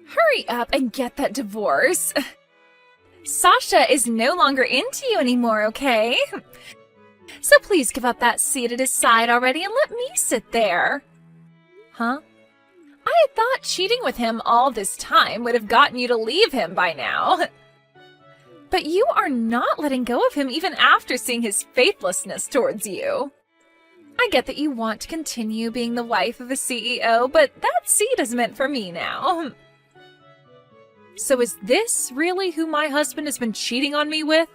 Hurry up and get that divorce. Sasha is no longer into you anymore, okay? So please give up that seat at his side already and let me sit there. Huh? I had thought cheating with him all this time would have gotten you to leave him by now. But you are not letting go of him even after seeing his faithlessness towards you. I get that you want to continue being the wife of a CEO, but that seat is meant for me now. So is this really who my husband has been cheating on me with?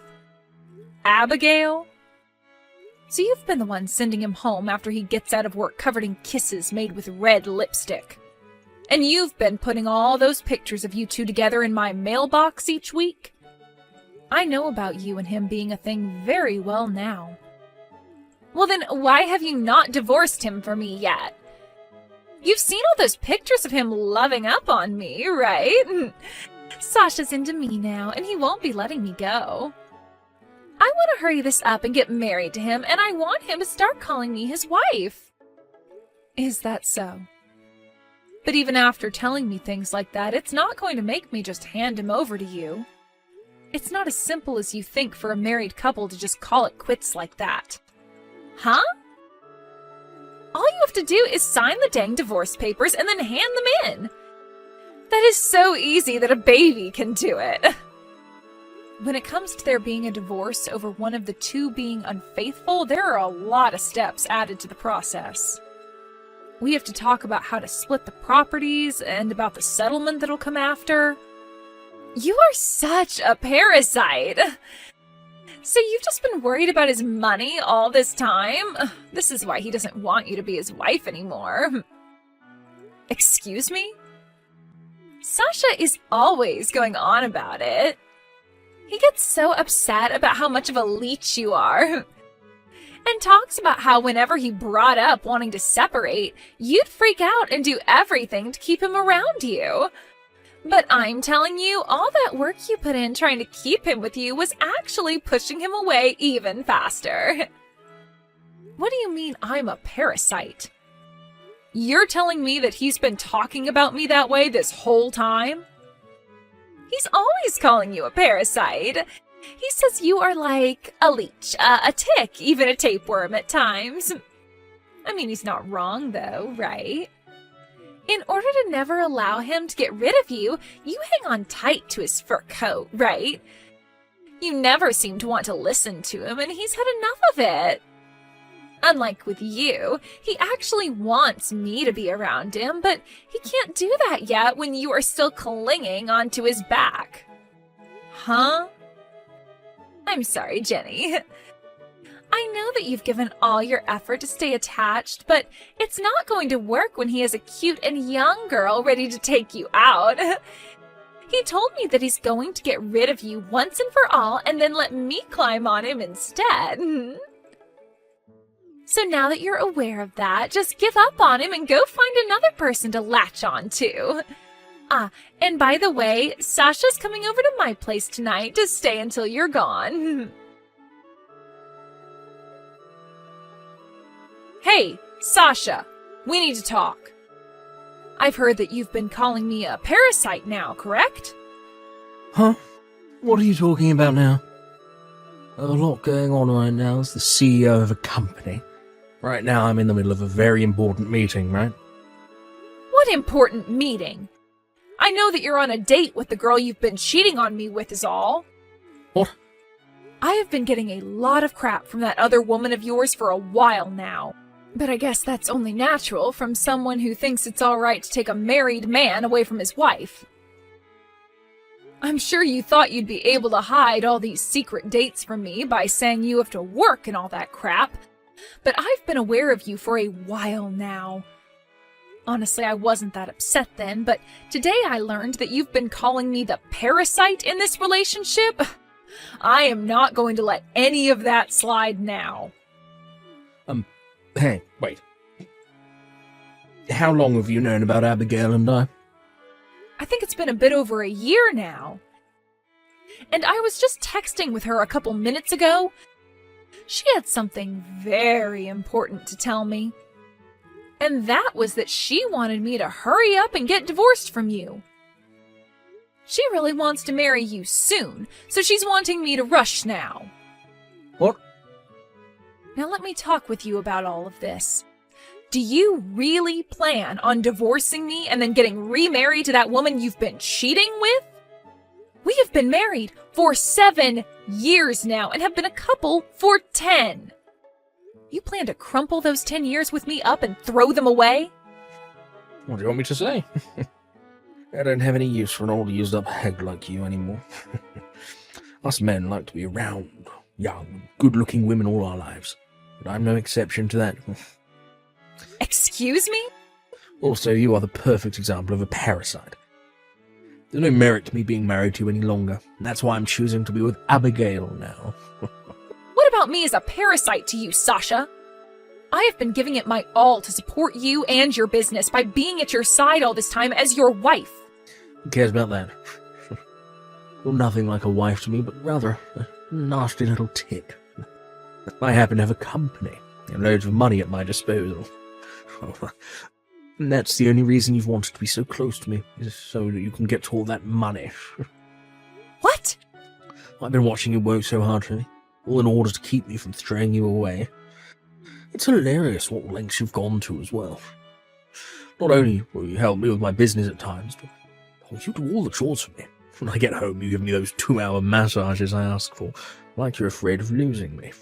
Abigail? So you've been the one sending him home after he gets out of work covered in kisses made with red lipstick. And you've been putting all those pictures of you two together in my mailbox each week? I know about you and him being a thing very well now. Well then, why have you not divorced him for me yet? You've seen all those pictures of him loving up on me, right? Sasha's into me now, and he won't be letting me go. I want to hurry this up and get married to him, and I want him to start calling me his wife. Is that so? But even after telling me things like that, it's not going to make me just hand him over to you. It's not as simple as you think for a married couple to just call it quits like that. Huh? All you have to do is sign the dang divorce papers and then hand them in. That is so easy that a baby can do it. When it comes to there being a divorce over one of the two being unfaithful, there are a lot of steps added to the process. We have to talk about how to split the properties and about the settlement that'll come after. You are such a parasite. So you've just been worried about his money all this time? This is why he doesn't want you to be his wife anymore. Excuse me? Sasha is always going on about it. He gets so upset about how much of a leech you are. And talks about how whenever he brought up wanting to separate, you'd freak out and do everything to keep him around you. But I'm telling you, all that work you put in trying to keep him with you was actually pushing him away even faster. What do you mean I'm a parasite? You're telling me that he's been talking about me that way this whole time? He's always calling you a parasite. He says you are like a leech, a tick, even a tapeworm at times. I mean, he's not wrong though, right? In order to never allow him to get rid of you, you hang on tight to his fur coat, right? You never seem to want to listen to him, and he's had enough of it. Unlike with you, he actually wants me to be around him, but he can't do that yet when you are still clinging onto his back. Huh? I'm sorry, Jenny. I know that you've given all your effort to stay attached, but it's not going to work when he is a cute and young girl ready to take you out. He told me that he's going to get rid of you once and for all and then let me climb on him instead. So now that you're aware of that, just give up on him and go find another person to latch on to. Ah, and by the way, Sasha's coming over to my place tonight to stay until you're gone. Hey, Sasha, we need to talk. I've heard that you've been calling me a parasite now, correct? Huh? What are you talking about now? I have a lot going on right now as the CEO of a company. Right now I'm in the middle of a very important meeting, right? What important meeting? I know that you're on a date with the girl you've been cheating on me with is all. What? I have been getting a lot of crap from that other woman of yours for a while now. But I guess that's only natural from someone who thinks it's all right to take a married man away from his wife. I'm sure you thought you'd be able to hide all these secret dates from me by saying you have to work and all that crap, but I've been aware of you for a while now. Honestly, I wasn't that upset then, but today I learned that you've been calling me the parasite in this relationship. I am not going to let any of that slide now. Hey, wait. How long have you known about Abigail and I? I think it's been a bit over a year now. And I was just texting with her a couple minutes ago. She had something very important to tell me. And that was that she wanted me to hurry up and get divorced from you. She really wants to marry you soon, so she's wanting me to rush now. What? Now let me talk with you about all of this. Do you really plan on divorcing me and then getting remarried to that woman you've been cheating with? We have been married for 7 years now and have been a couple for 10. You plan to crumple those 10 years with me up and throw them away? What do you want me to say? I don't have any use for an old used-up hag like you anymore. Us men like to be around young, good-looking women all our lives. But I'm no exception to that. Excuse me? Also, you are the perfect example of a parasite. There's no merit to me being married to you any longer. And that's why I'm choosing to be with Abigail now. What about me as a parasite to you, Sasha? I have been giving it my all to support you and your business by being at your side all this time as your wife. Who cares about that? You're nothing like a wife to me, but rather a nasty little tick. I happen to have a company and loads of money at my disposal. And that's the only reason you've wanted to be so close to me, is so that you can get all that money. What? I've been watching you work so hard for me, all in order to keep me from throwing you away. It's hilarious what lengths you've gone to as well. Not only will you help me with my business at times, but you do all the chores for me. When I get home, you give me those 2-hour massages I ask for, like you're afraid of losing me.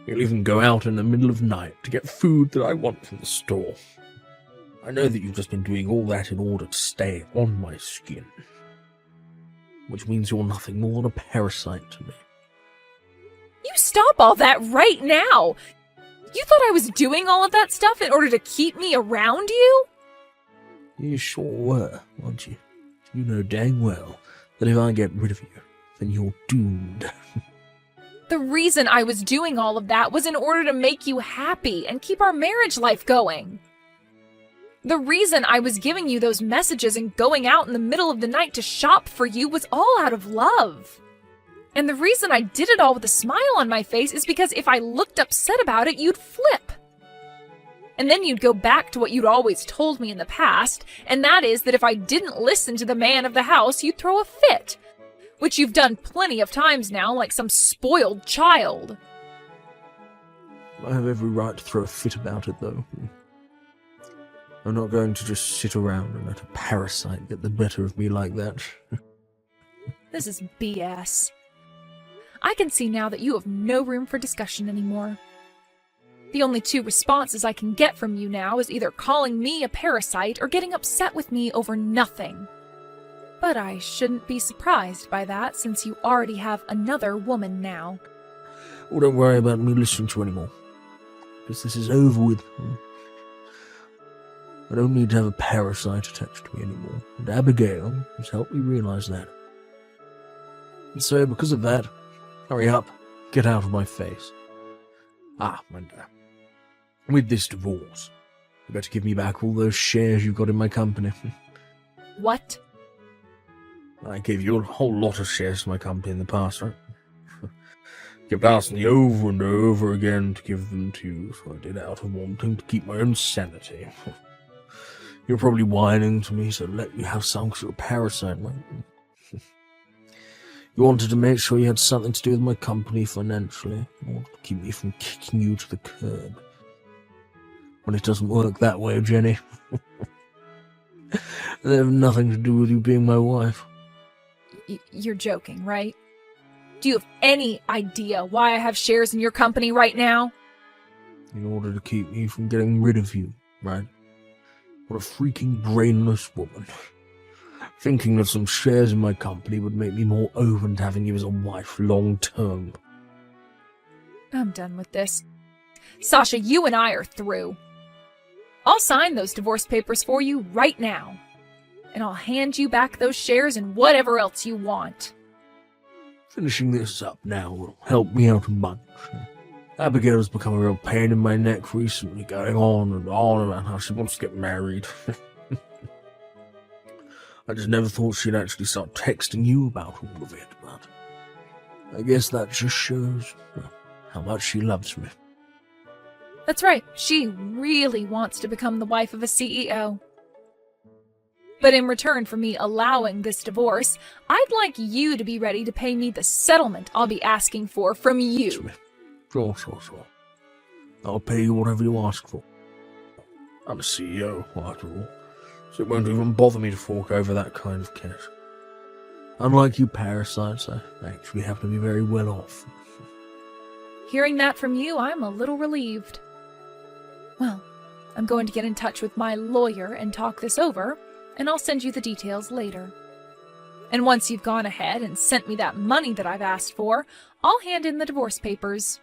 You'll even go out in the middle of the night to get food that I want from the store. I know that you've just been doing all that in order to stay on my skin. Which means you're nothing more than a parasite to me. You stop all that right now! You thought I was doing all of that stuff in order to keep me around you? You sure were, weren't you? You know dang well that if I get rid of you, then you're doomed. The reason I was doing all of that was in order to make you happy and keep our marriage life going. The reason I was giving you those messages and going out in the middle of the night to shop for you was all out of love. And the reason I did it all with a smile on my face is because if I looked upset about it, you'd flip. And then you'd go back to what you'd always told me in the past, and that is that if I didn't listen to the man of the house, you'd throw a fit. Which you've done plenty of times now, like some spoiled child. I have every right to throw a fit about it, though. I'm not going to just sit around and let a parasite get the better of me like that. This is BS. I can see now that you have no room for discussion anymore. The only 2 responses I can get from you now is either calling me a parasite or getting upset with me over nothing. But I shouldn't be surprised by that since you already have another woman now. Well, don't worry about me listening to you anymore. Because this is over with. I don't need to have a parasite attached to me anymore. And Abigail has helped me realize that. And so, because of that, hurry up, get out of my face. And with this divorce, you better give me back all those shares you've got in my company. What? I gave you a whole lot of shares in my company in the past, right? Kept asking you over and over again to give them to you, so I did out of wanting to keep my own sanity. You're probably whining to me, so let me have some because you're a parasite, man. You wanted to make sure you had something to do with my company financially, in order to keep me from kicking you to the curb. But it doesn't work that way, Jenny. They have nothing to do with you being my wife. You're joking, right? Do you have any idea why I have shares in your company right now? In order to keep me from getting rid of you, right? What a freaking brainless woman. Thinking that some shares in my company would make me more open to having you as a wife long term. I'm done with this. Sasha, you and I are through. I'll sign those divorce papers for you right now. And I'll hand you back those shares and whatever else you want. Finishing this up now will help me out a bunch. Abigail's become a real pain in my neck recently, going on about how she wants to get married. I just never thought she'd actually start texting you about all of it, but I guess that just shows how much she loves me. That's right, she really wants to become the wife of a CEO. But in return for me allowing this divorce, I'd like you to be ready to pay me the settlement I'll be asking for from you. Sure. I'll pay you whatever you ask for. I'm a CEO, after all, so it won't even bother me to fork over that kind of cash. Unlike you parasites, I actually happen to be very well off. Hearing that from you, I'm a little relieved. Well, I'm going to get in touch with my lawyer and talk this over, and I'll send you the details later. And once you've gone ahead and sent me that money that I've asked for, I'll hand in the divorce papers.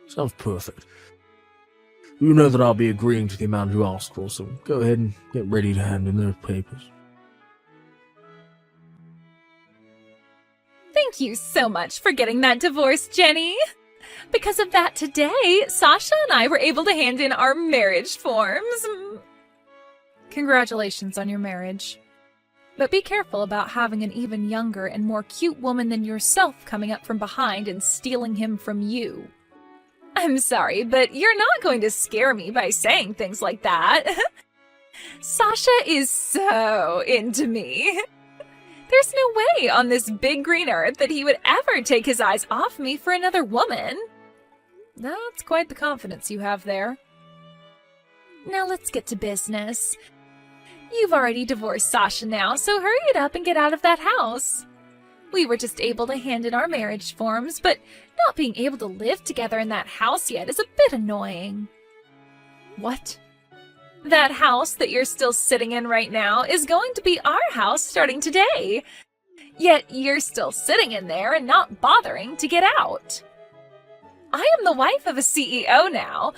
Sounds perfect. You know that I'll be agreeing to the amount you asked for, so go ahead and get ready to hand in those papers. Thank you so much for getting that divorce, Jenny. Because of that today, Sasha and I were able to hand in our marriage forms. Congratulations on your marriage. But be careful about having an even younger and more cute woman than yourself coming up from behind and stealing him from you. I'm sorry, but you're not going to scare me by saying things like that. Sasha is so into me. There's no way on this big green earth that he would ever take his eyes off me for another woman. That's quite the confidence you have there. Now let's get to business. You've already divorced Sasha now, so hurry it up and get out of that house. We were just able to hand in our marriage forms, but not being able to live together in that house yet is a bit annoying. What? That house that you're still sitting in right now is going to be our house starting today. Yet you're still sitting in there and not bothering to get out. I am the wife of a CEO now,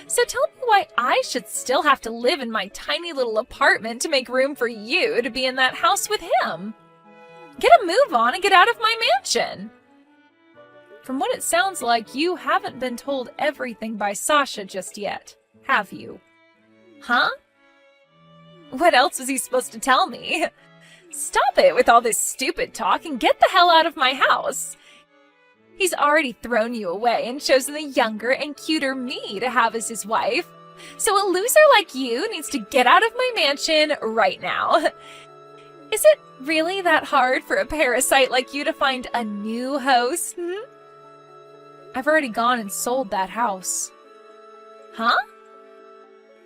so tell me why I should still have to live in my tiny little apartment to make room for you to be in that house with him. Get a move on and get out of my mansion. From what it sounds like, you haven't been told everything by Sasha just yet, have you? Huh? What else was he supposed to tell me? Stop it with all this stupid talk and get the hell out of my house. He's already thrown you away and chosen the younger and cuter me to have as his wife. So a loser like you needs to get out of my mansion right now. Is it really that hard for a parasite like you to find a new host? I've already gone and sold that house. Huh?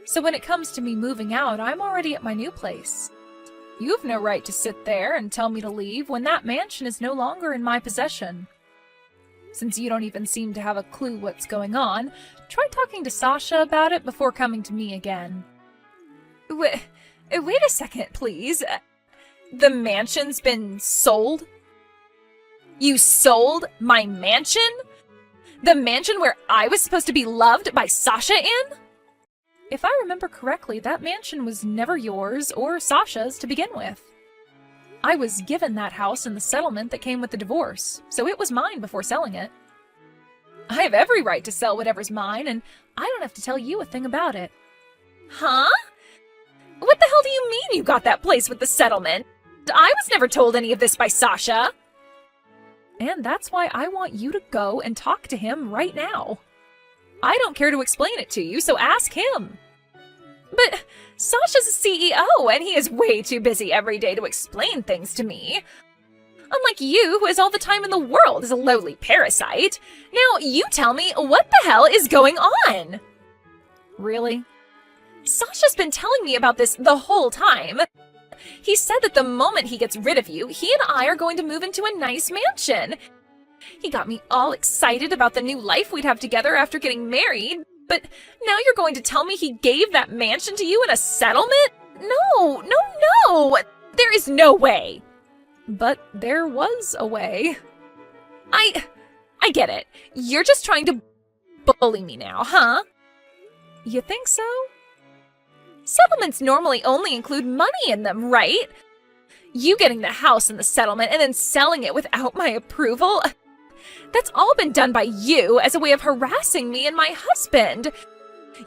So when it comes to me moving out, I'm already at my new place. You have no right to sit there and tell me to leave when that mansion is no longer in my possession. Since you don't even seem to have a clue what's going on, try talking to Sasha about it before coming to me again. Wait a second, please. The mansion's been sold? You sold my mansion? The mansion where I was supposed to be loved by Sasha in? If I remember correctly, that mansion was never yours or Sasha's to begin with. I was given that house in the settlement that came with the divorce, so it was mine before selling it. I have every right to sell whatever's mine, and I don't have to tell you a thing about it. Huh? What the hell do you mean you got that place with the settlement? I was never told any of this by Sasha. And that's why I want you to go and talk to him right now. I don't care to explain it to you, so ask him. But Sasha's a CEO, and he is way too busy every day to explain things to me. Unlike you, who has all the time in the world as a lowly parasite. Now, you tell me, what the hell is going on? Really? Sasha's been telling me about this the whole time. He said that the moment he gets rid of you, he and I are going to move into a nice mansion. He got me all excited about the new life we'd have together after getting married. But now you're going to tell me he gave that mansion to you in a settlement? No. There is no way. But there was a way. I get it. You're just trying to bully me now, huh? You think so? Settlements normally only include money in them, right? You getting the house in the settlement and then selling it without my approval? That's all been done by you as a way of harassing me and my husband.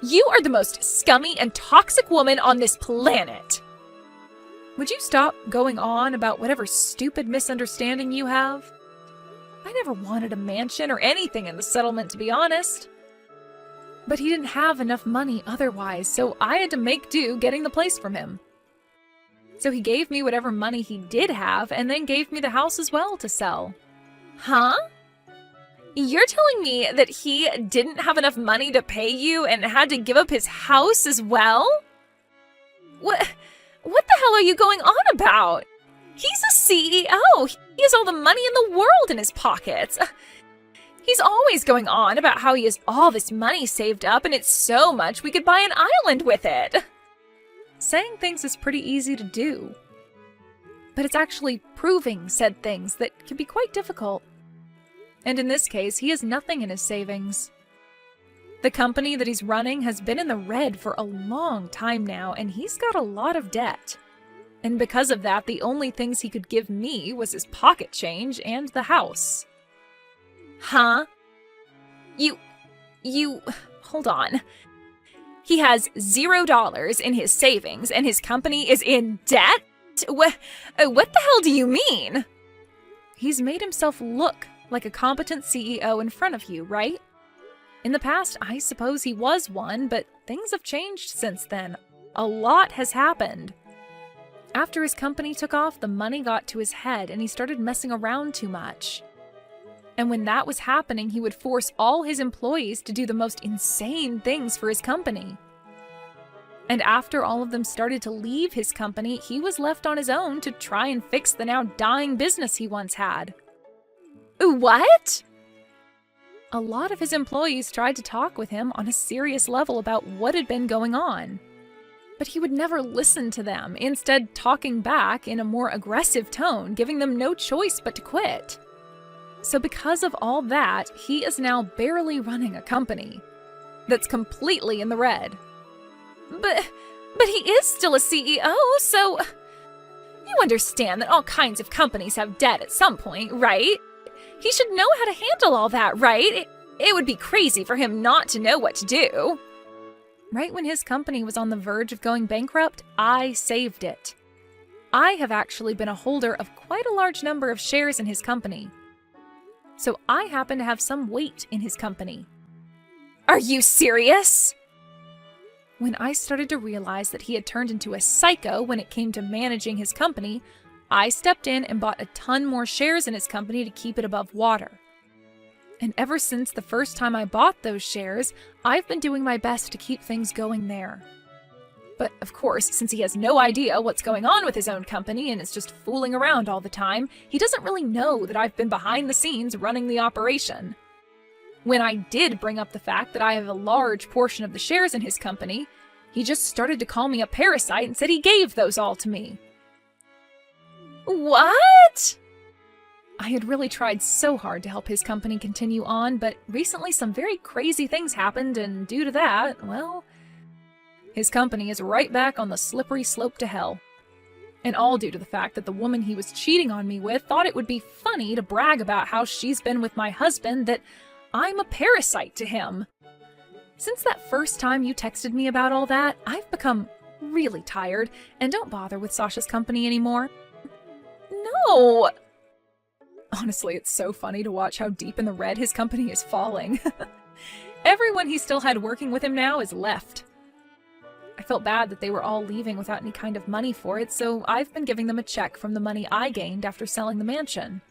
You are the most scummy and toxic woman on this planet. Would you stop going on about whatever stupid misunderstanding you have? I never wanted a mansion or anything in the settlement, to be honest. But he didn't have enough money otherwise, so I had to make do getting the place from him. So he gave me whatever money he did have and then gave me the house as well to sell. Huh? You're telling me that he didn't have enough money to pay you and had to give up his house as well? What the hell are you going on about? He's a CEO. He has all the money in the world in his pockets. He's always going on about how he has all this money saved up and it's so much we could buy an island with it. Saying things is pretty easy to do, but it's actually proving said things that can be quite difficult. And in this case, he has nothing in his savings. The company that he's running has been in the red for a long time now, and he's got a lot of debt. And because of that, the only things he could give me was his pocket change and the house. Huh? Hold on. He has $0 in his savings, and his company is in debt? What the hell do you mean? He's made himself look like a competent CEO in front of you, right? In the past, I suppose he was one, but things have changed since then. A lot has happened. After his company took off, the money got to his head and he started messing around too much. And when that was happening, he would force all his employees to do the most insane things for his company. And after all of them started to leave his company, he was left on his own to try and fix the now dying business he once had. What? A lot of his employees tried to talk with him on a serious level about what had been going on. But he would never listen to them, instead talking back in a more aggressive tone, giving them no choice but to quit. So because of all that, he is now barely running a company that's completely in the red. But he is still a CEO, so you understand that all kinds of companies have debt at some point, right? He should know how to handle all that, right? It would be crazy for him not to know what to do. Right when his company was on the verge of going bankrupt, I saved it. I have actually been a holder of quite a large number of shares in his company. So I happen to have some weight in his company. Are you serious? When I started to realize that he had turned into a psycho when it came to managing his company, I stepped in and bought a ton more shares in his company to keep it above water. And ever since the first time I bought those shares, I've been doing my best to keep things going there. But of course, since he has no idea what's going on with his own company and is just fooling around all the time, he doesn't really know that I've been behind the scenes running the operation. When I did bring up the fact that I have a large portion of the shares in his company, he just started to call me a parasite and said he gave those all to me. What? I had really tried so hard to help his company continue on, but recently some very crazy things happened, and due to that, well, his company is right back on the slippery slope to hell. And all due to the fact that the woman he was cheating on me with thought it would be funny to brag about how she's been with my husband, that I'm a parasite to him. Since that first time you texted me about all that, I've become really tired and don't bother with Sasha's company anymore. No! Honestly, it's so funny to watch how deep in the red his company is falling. Everyone he still had working with him now is left. I felt bad that they were all leaving without any kind of money for it, so I've been giving them a check from the money I gained after selling the mansion.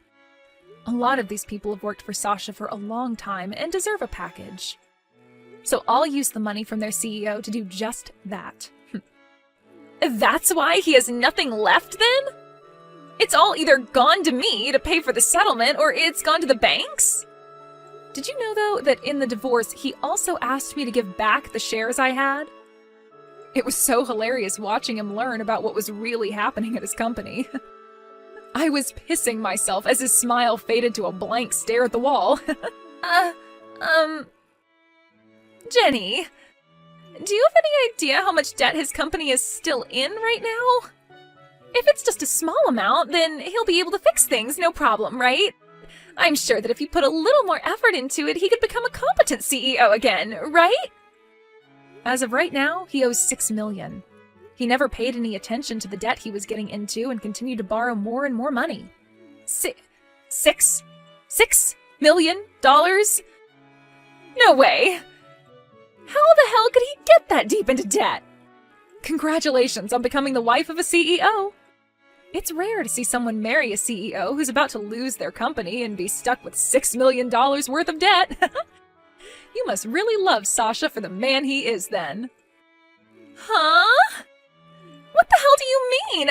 A lot of these people have worked for Sasha for a long time and deserve a package. So I'll use the money from their CEO to do just that. That's why he has nothing left then? It's all either gone to me to pay for the settlement or it's gone to the banks? Did you know, though, that in the divorce, he also asked me to give back the shares I had? It was so hilarious watching him learn about what was really happening at his company. I was pissing myself as his smile faded to a blank stare at the wall. Jenny, do you have any idea how much debt his company is still in right now? If it's just a small amount, then he'll be able to fix things, no problem, right? I'm sure that if he put a little more effort into it, he could become a competent CEO again, right? As of right now, he owes $6 million. He never paid any attention to the debt he was getting into and continued to borrow more and more money. $6 million? No way! How the hell could he get that deep into debt? Congratulations on becoming the wife of a CEO. It's rare to see someone marry a CEO who's about to lose their company and be stuck with $6 million worth of debt. You must really love Sasha for the man he is then. Huh? What the hell do you mean?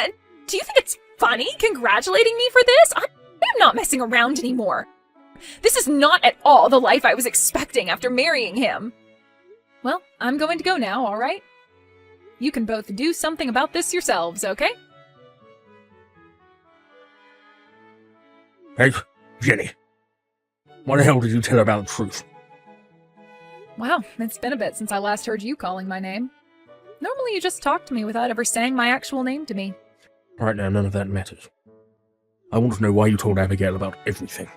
Do you think it's funny congratulating me for this? I'm not messing around anymore. This is not at all the life I was expecting after marrying him. Well, I'm going to go now, all right? You can both do something about this yourselves, okay? Hey, Jenny. Why the hell did you tell her about the truth? Wow, it's been a bit since I last heard you calling my name. Normally you just talk to me without ever saying my actual name to me. Right now, none of that matters. I want to know why you told Abigail about everything.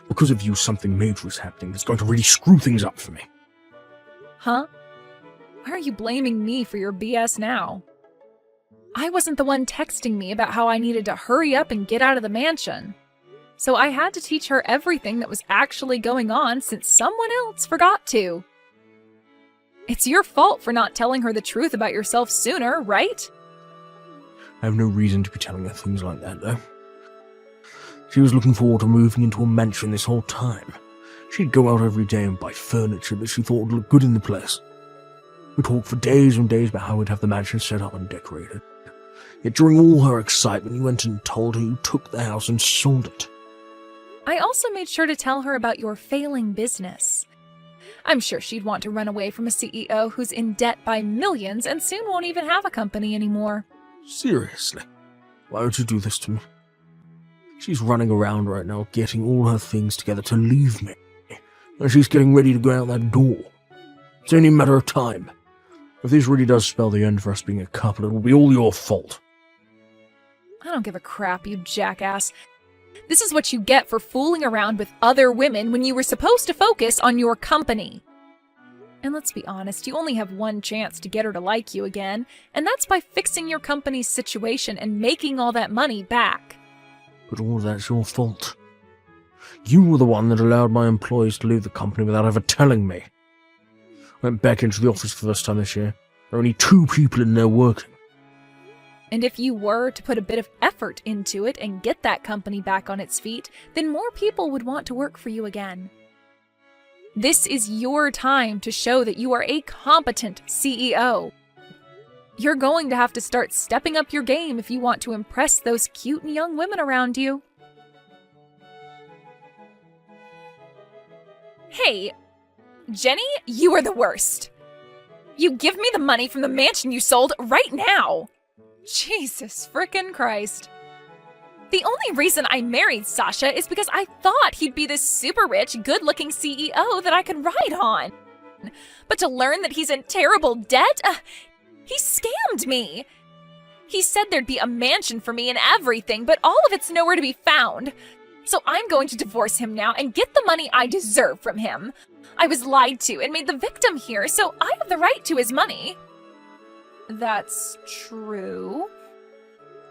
Because of you, something major is happening that's going to really screw things up for me. Huh? Why are you blaming me for your BS now? I wasn't the one texting me about how I needed to hurry up and get out of the mansion. So I had to teach her everything that was actually going on since someone else forgot to. It's your fault for not telling her the truth about yourself sooner, right? I have no reason to be telling her things like that, though. She was looking forward to moving into a mansion this whole time. She'd go out every day and buy furniture that she thought would look good in the place. We talked for days and days about how we'd have the mansion set up and decorated. Yet during all her excitement, you went and told her you took the house and sold it. I also made sure to tell her about your failing business. I'm sure she'd want to run away from a CEO who's in debt by millions and soon won't even have a company anymore. Seriously? Why would you do this to me? She's running around right now, getting all her things together to leave me. And she's getting ready to go out that door. It's only a matter of time. If this really does spell the end for us being a couple, it will be all your fault. I don't give a crap, you jackass. This is what you get for fooling around with other women when you were supposed to focus on your company. And let's be honest, you only have one chance to get her to like you again, and that's by fixing your company's situation and making all that money back. But all that's your fault. You were the one that allowed my employees to leave the company without ever telling me. I went back into the office for the first time this year. There are only 2 people in there working. And if you were to put a bit of effort into it and get that company back on its feet, then more people would want to work for you again. This is your time to show that you are a competent CEO. You're going to have to start stepping up your game if you want to impress those cute and young women around you. Hey, Jenny, you are the worst. You give me the money from the mansion you sold right now. Jesus frickin' Christ. The only reason I married Sasha is because I thought he'd be this super rich, good-looking CEO that I could ride on. But to learn that he's in terrible debt, he scammed me. He said there'd be a mansion for me and everything, but all of it's nowhere to be found. So I'm going to divorce him now and get the money I deserve from him. I was lied to and made the victim here, so I have the right to his money. That's true.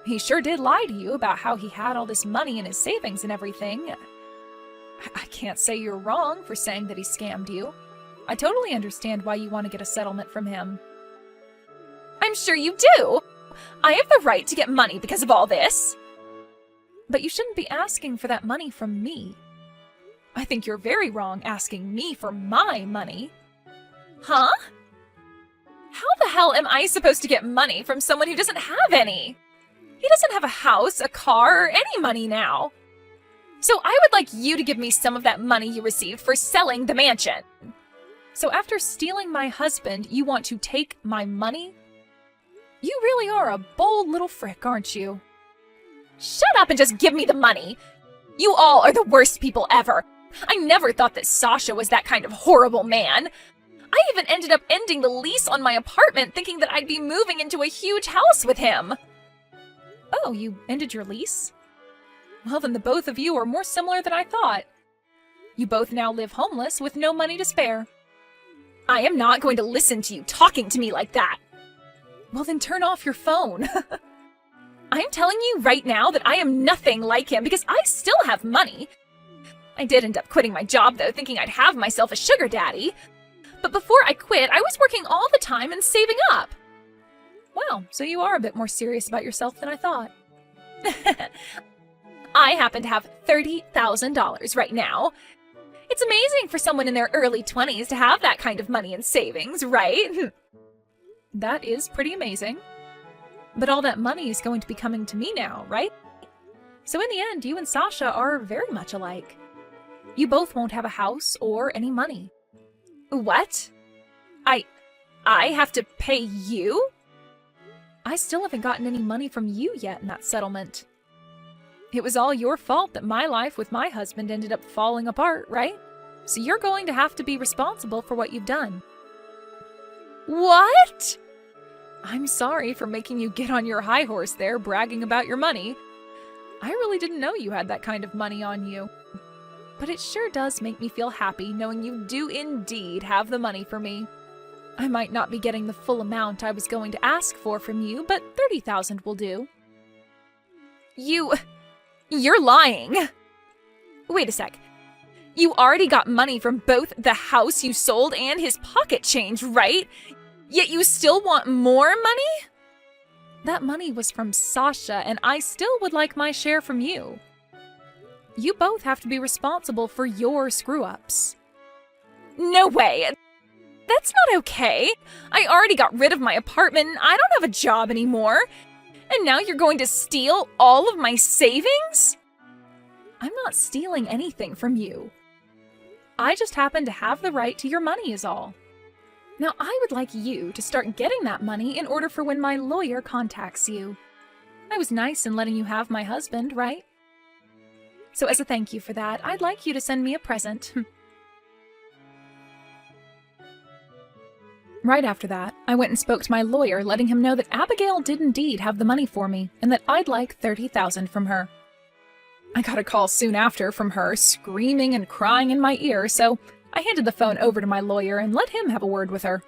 He sure did lie to you about how he had all this money in his savings and everything. I can't say you're wrong for saying that he scammed you. I totally understand why you want to get a settlement from him. I'm sure you do! I have the right to get money because of all this! But you shouldn't be asking for that money from me. I think you're very wrong asking me for my money. Huh? How the hell am I supposed to get money from someone who doesn't have any? He doesn't have a house, a car, or any money now. So I would like you to give me some of that money you received for selling the mansion. So after stealing my husband, you want to take my money? You really are a bold little frick, aren't you? Shut up and just give me the money! You all are the worst people ever! I never thought that Sasha was that kind of horrible man! I even ended up ending the lease on my apartment thinking that I'd be moving into a huge house with him! Oh, you ended your lease? Well, then the both of you are more similar than I thought. You both now live homeless with no money to spare. I am not going to listen to you talking to me like that! Well, then turn off your phone. I'm telling you right now that I am nothing like him because I still have money. I did end up quitting my job, though, thinking I'd have myself a sugar daddy. But before I quit, I was working all the time and saving up. Wow, so you are a bit more serious about yourself than I thought. I happen to have $30,000 right now. It's amazing for someone in their early 20s to have that kind of money in savings, right? That is pretty amazing. But all that money is going to be coming to me now, right? So in the end, you and Sasha are very much alike. You both won't have a house or any money. What? I have to pay you? I still haven't gotten any money from you yet in that settlement. It was all your fault that my life with my husband ended up falling apart, right? So you're going to have to be responsible for what you've done. What? I'm sorry for making you get on your high horse there, bragging about your money. I really didn't know you had that kind of money on you. But it sure does make me feel happy knowing you do indeed have the money for me. I might not be getting the full amount I was going to ask for from you, but 30,000 will do. You're lying. Wait a sec. You already got money from both the house you sold and his pocket change, right? Yet you still want more money? That money was from Sasha, and I still would like my share from you. You both have to be responsible for your screw-ups. No way! That's not okay. I already got rid of my apartment and I don't have a job anymore. And now you're going to steal all of my savings? I'm not stealing anything from you. I just happen to have the right to your money is all. Now I would like you to start getting that money in order for when my lawyer contacts you. I was nice in letting you have my husband, right? So as a thank you for that, I'd like you to send me a present. Right after that, I went and spoke to my lawyer, letting him know that Abigail did indeed have the money for me, and that I'd like 30,000 from her. I got a call soon after from her, screaming and crying in my ear, so I handed the phone over to my lawyer and let him have a word with her.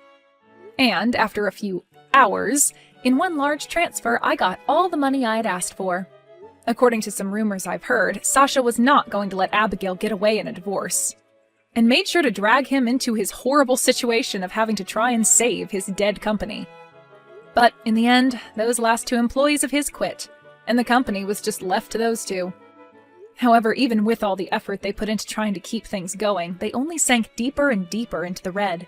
And after a few hours, in one large transfer, I got all the money I had asked for. According to some rumors I've heard, Sasha was not going to let Abigail get away in a divorce, and made sure to drag him into his horrible situation of having to try and save his dead company. But in the end, those last 2 employees of his quit, and the company was just left to those 2. However, even with all the effort they put into trying to keep things going, they only sank deeper and deeper into the red.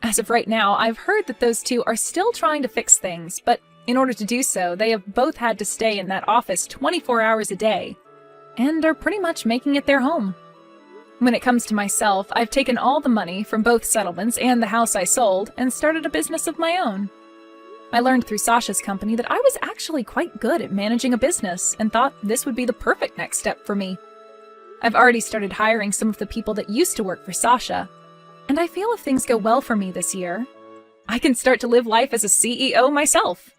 As of right now, I've heard that those 2 are still trying to fix things, but in order to do so, they have both had to stay in that office 24 hours a day, and are pretty much making it their home. When it comes to myself, I've taken all the money from both settlements and the house I sold and started a business of my own. I learned through Sasha's company that I was actually quite good at managing a business and thought this would be the perfect next step for me. I've already started hiring some of the people that used to work for Sasha, and I feel if things go well for me this year, I can start to live life as a CEO myself.